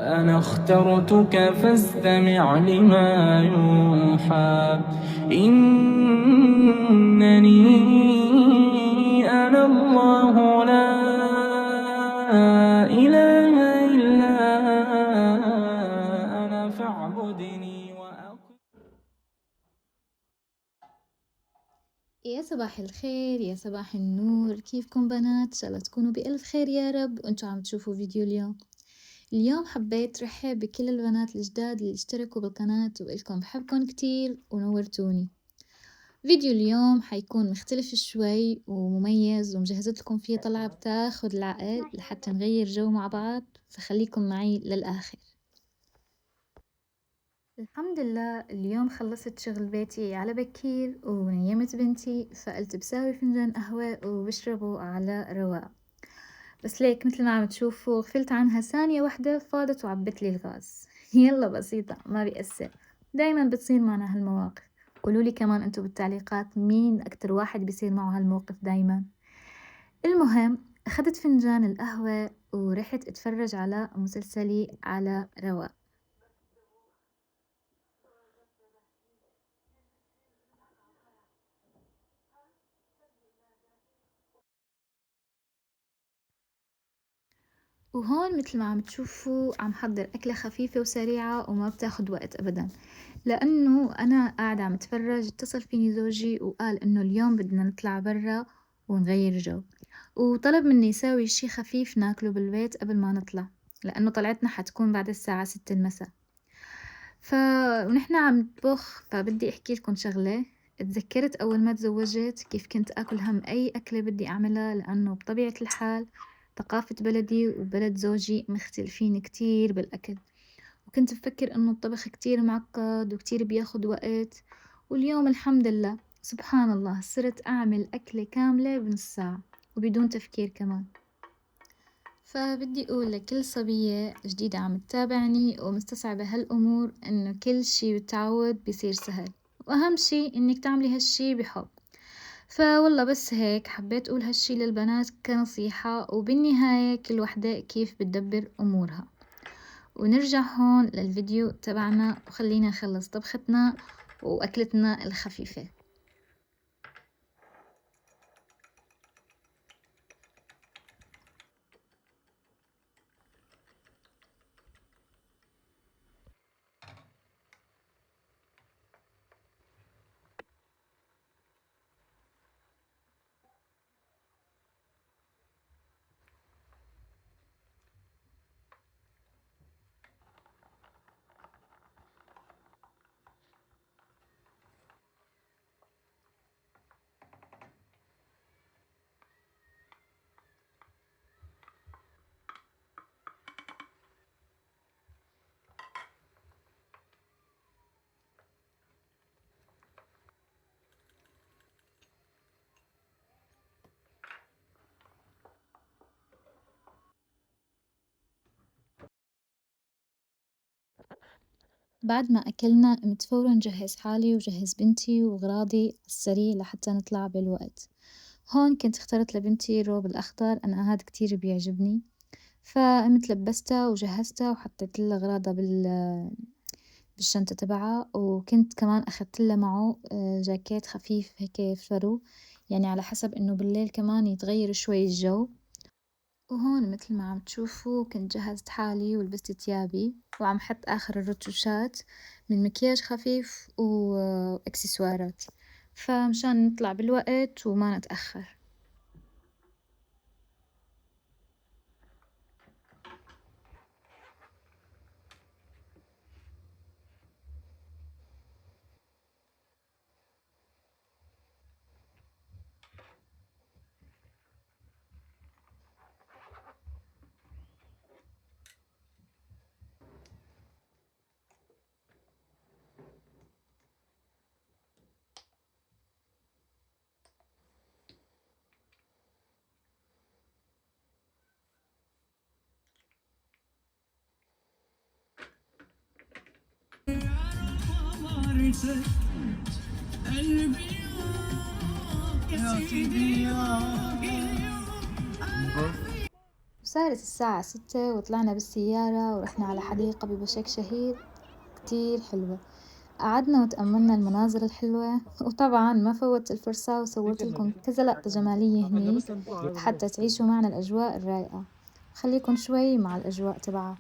أنا اخترتك فاستمع لما يوحى إنني أنا الله لا إله إلا أنا فاعبدني يا صباح الخير، يا صباح النور، كيفكم بنات؟ إن شاء الله تكونوا بألف خير يا رب وانتوا عم تشوفوا فيديو اليوم حبيت رحب بكل البنات الجداد اللي اشتركوا بالقناة وإلكم بحبكم كتير ونورتوني. فيديو اليوم حيكون مختلف شوي ومميز ومجهزت لكم فيه طلعة بتاخد العقل لحتى نغير جو مع بعض، فخليكم معي للآخر. الحمد لله اليوم خلصت شغل بيتي على بكير ونيمت بنتي، فقلت بساوي فنجان قهوة وبشربه على رواق. بس ليك مثل ما عم تشوفوا غفلت عنها ثانية واحدة فاضت وعبت لي الغاز. يلا بسيطة ما بيأثر، دايما بتصير معنا هالمواقف. قولولي كمان انتو بالتعليقات مين أكتر واحد بيصير معه هالموقف دايما. المهم أخدت فنجان القهوة ورحت اتفرج على مسلسلي على رواق. وهون مثل ما عم تشوفوا عم حضر أكلة خفيفة وسريعة وما بتاخد وقت أبدا، لأنه أنا قاعدة عم اتفرج اتصل فيني زوجي وقال إنه اليوم بدنا نطلع برا ونغير جو، وطلب مني يساوي شي خفيف ناكله بالبيت قبل ما نطلع، لأنه طلعتنا حتكون بعد الساعة 6 المساء. ونحن عم نطبخ فبدي أحكي لكم شغلة. اتذكرت أول ما تزوجت كيف كنت أكل هم أي أكلة بدي أعملها، لأنه بطبيعة الحال ثقافة بلدي وبلد زوجي مختلفين كتير بالأكل، وكنت بفكر إنه الطبخ كتير معقد وكتير بياخد وقت. واليوم الحمد لله سبحان الله صرت أعمل أكلة كاملة بنص ساعة وبدون تفكير كمان. فبدي أقول لكل صبية جديدة عم تتابعني ومستصعبة هالأمور إنه كل شي بالتعود بيصير سهل، وأهم شي إنك تعملي هالشي بحب. فوالله بس هيك حبيت أقول هالشي للبنات كنصيحة، وبالنهاية كل وحدة كيف بتدبر أمورها. ونرجع هون للفيديو تبعنا وخلينا نخلص طبختنا وأكلتنا الخفيفة. بعد ما أكلنا قمت فورا جهز حالي وجهز بنتي وأغراضي على السريع لحتى نطلع بالوقت. هون كنت اخترت لبنتي الروب الأخضر، أنا هاد كتير بيعجبني، فقمت لبستها وجهزتها وحطيت لها أغراضها بالشنطة تبعها، وكنت كمان أخدت لها معه جاكيت خفيف هيك فرو، يعني على حسب إنه بالليل كمان يتغير شوي الجو. وهون مثل ما عم تشوفوا كنت جهزت حالي ولبست تيابي وعم حط آخر الرتوشات من مكياج خفيف وإكسسوارات، فمشان نطلع بالوقت وما نتأخر. صارت الساعة 6 وطلعنا بالسيارة ورحنا على حديقة ببشك شهيد كتير حلوة. قعدنا وتأملنا المناظر الحلوة، وطبعا ما فوت الفرصة وصورت لكم كذا لقطة جمالية هنيك حتى تعيشوا معنا الأجواء الرايقة. خليكم شوي مع الأجواء تبعها.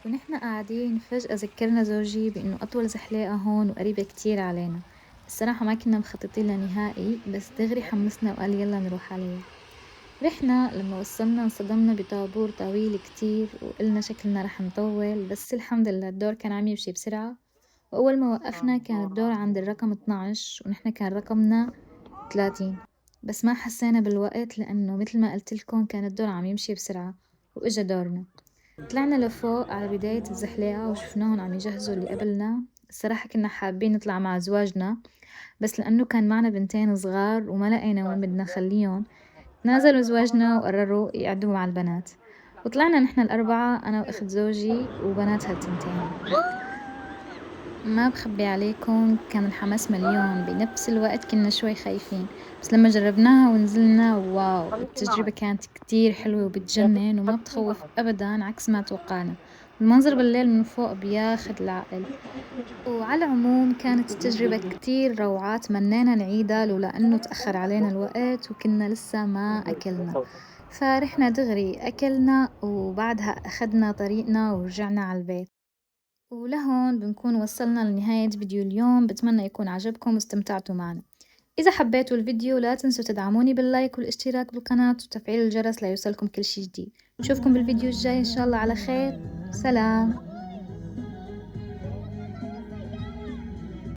ونحن قاعدين فجأة ذكرنا زوجي بإنه أطول زحليقة هون وقريبة كتير علينا. الصراحة ما كنا مخططين لها نهائي، بس دغري حمسنا وقال يلا نروح عليها. رحنا، لما وصلنا انصدمنا بطابور طويل كتير وقلنا شكلنا رح نطول، بس الحمد لله الدور كان عم يمشي بسرعة. وأول ما وقفنا كان الدور عند الرقم 12 ونحن كان رقمنا 30، بس ما حسينا بالوقت لأنه مثل ما قلت لكم كان الدور عم يمشي بسرعة. وإجا دورنا، طلعنا لفوق على بداية الزحليقة وشفناهم عم يجهزوا اللي قبلنا. الصراحة كنا حابين نطلع مع زواجنا، بس لأنه كان معنا بنتين صغار وما لقينا وين بدنا نخليهم، نازلوا زواجنا وقرروا يقعدوا مع البنات. وطلعنا نحن الأربعة، أنا وأخت زوجي وبناتها التنتين. ما بخبي عليكم كان الحماس مليون، بنفس الوقت كنا شوي خايفين، بس لما جربناها ونزلنا واو، التجربة كانت كتير حلوة وبتجنن وما بتخوف أبدا عكس ما توقعنا. المنظر بالليل من فوق بياخد العقل. وعلى العموم كانت التجربة كتير روعة، تمنينا نعيدها لولا أنه تأخر علينا الوقت وكنا لسه ما أكلنا. فرحنا دغري أكلنا وبعدها أخدنا طريقنا ورجعنا على البيت. ولهون بنكون وصلنا لنهاية فيديو اليوم، بتمنى يكون عجبكم واستمتعتوا معنا. إذا حبيتوا الفيديو لا تنسوا تدعموني باللايك والاشتراك بالقناة وتفعيل الجرس ليوصلكم كل شي جديد. نشوفكم بالفيديو الجاي إن شاء الله على خير. سلام.